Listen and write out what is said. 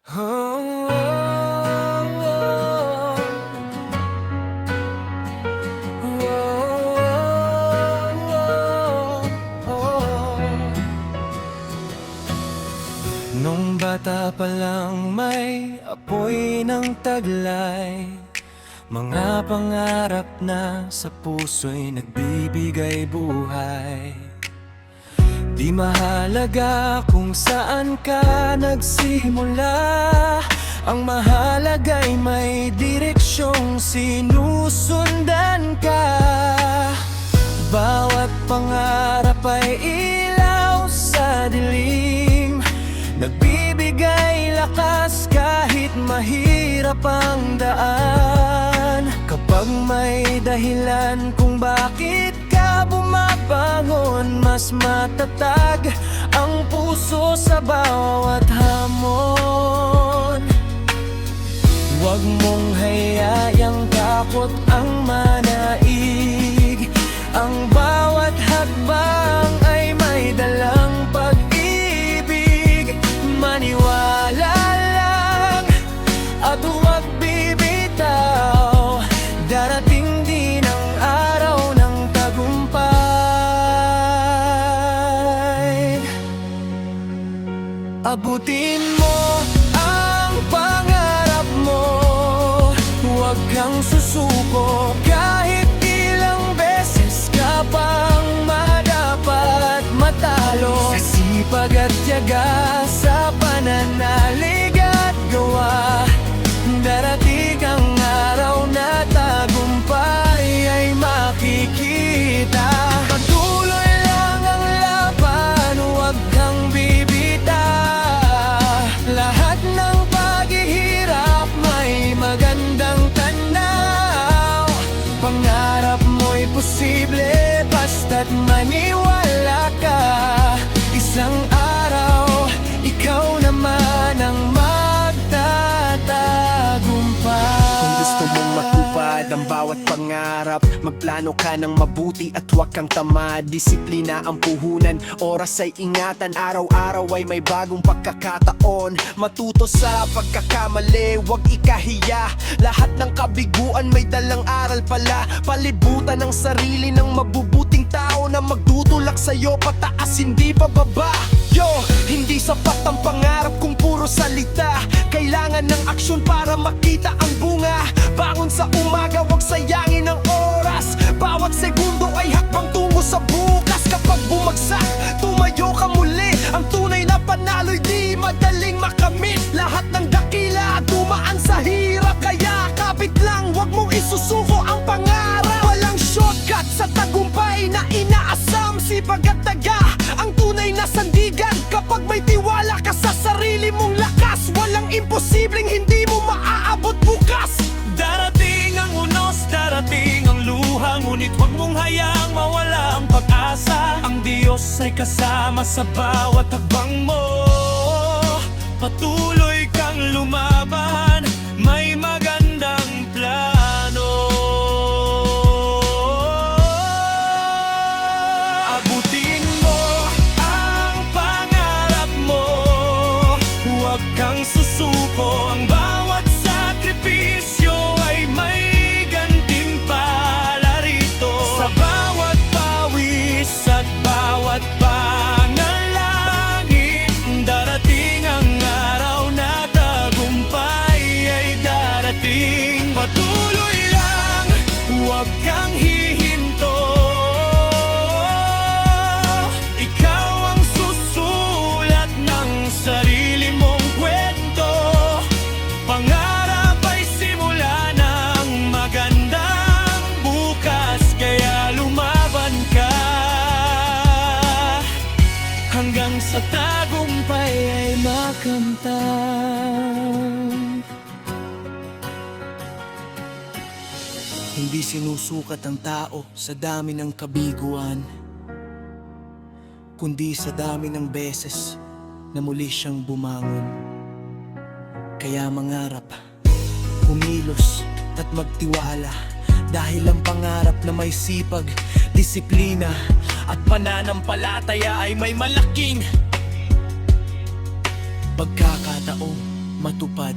Oh, nung bata pa lang may apoy ng taglay, mga pangarap na sa puso'y nagbibigay buhay. Di mahalaga kung saan ka nagsimula, ang mahalaga'y may direksyong sinusundan ka. Bawat pangarap ay ilaw sa dilim, nagbibigay lakas kahit mahirap ang daan. Kapag may dahilan kung bakit ka bumabangon, mas matatag ang puso sa bawat hamon. Huwag mong hayayang takot ang manaig, ang bawat hakbang ay may dalang pag-ibig. Maniwala lang at huwag bibitaw, darating din ang araw ng tagumpay. Abutin mo ang pangarap mo, huwag kang susuko kahit ilang beses ka pang madapat matalo. Sa sipag at tiyaga, sa pananalig at gawa, darating ang araw na tagumpay ay makikita. Patuloy lang ang laban, huwag kang bibita. Lahat ng paghihirap may magandang tanaw. Pangarap mo'y posible basta't maniwala ka. Isang araw, ikaw naman ang magtatagumpay. Kung gusto mong matupad ang bawat pangarap, magplano ka ng mabuti at huwag kang tamad. Disiplina ang puhunan, oras ay ingatan, araw-araw ay may bagong pagkakataon. Matuto sa pagkakamali, huwag ikahiya, lahat ng kabiguan may dalang aral pala. Palibutan ang sarili ng mabubuting tao na magdudulak sa'yo pataas, hindi pababa. Yo, hindi sapat ang pangarap kung puro salita, kailangan ng aksyon para makita ang bunga. Bangon sa umaga, huwag sayangin ang oras, bawat segundo ay hakbang tungo sa bukas. Kapag bumagsak, tumayo ka muli, ang tunay na panalo'y di madaling makamit. Lahat ng dakila dumaan sa hirap, kaya kapit lang, huwag mong isusuko ang pangarap. Walang shortcut sa tagumpay na inaasam, sipag at taga ang tunay na sandigan. Kapag may tiwala ka sa sarili mong lakas, walang imposibleng hindi mo maaabot bukas. Darating ang unos, darating ang luha, ngunit huwag mong hayaang mawala ang pag-asa. Ang Diyos ay kasama sa bawat hakbang mo. Patuloy kang lumaban, may magandang plano. Abutin mo ang pangarap mo, huwag kang susuko, ang bawat sakripisyo ay may gantimpala rito. Sa bawat pawis at bawat panalangin, darating ang araw na tagumpay ay darating. Patuloy lang, huwag kang hihinto, ikaw ang susulat ng sarili mong kwento. Pangarap ay simula ng magandang bukas, kaya lumaban ka hanggang sa tagumpay ay makamtan. Hindi sinusukat ang tao sa dami ng kabiguan, kundi sa dami ng beses na muli siyang bumangon. Kaya mangarap, kumilos at magtiwala, dahil ang pangarap na may sipag, disiplina at pananampalataya ay may malaking pagkakataong matupad.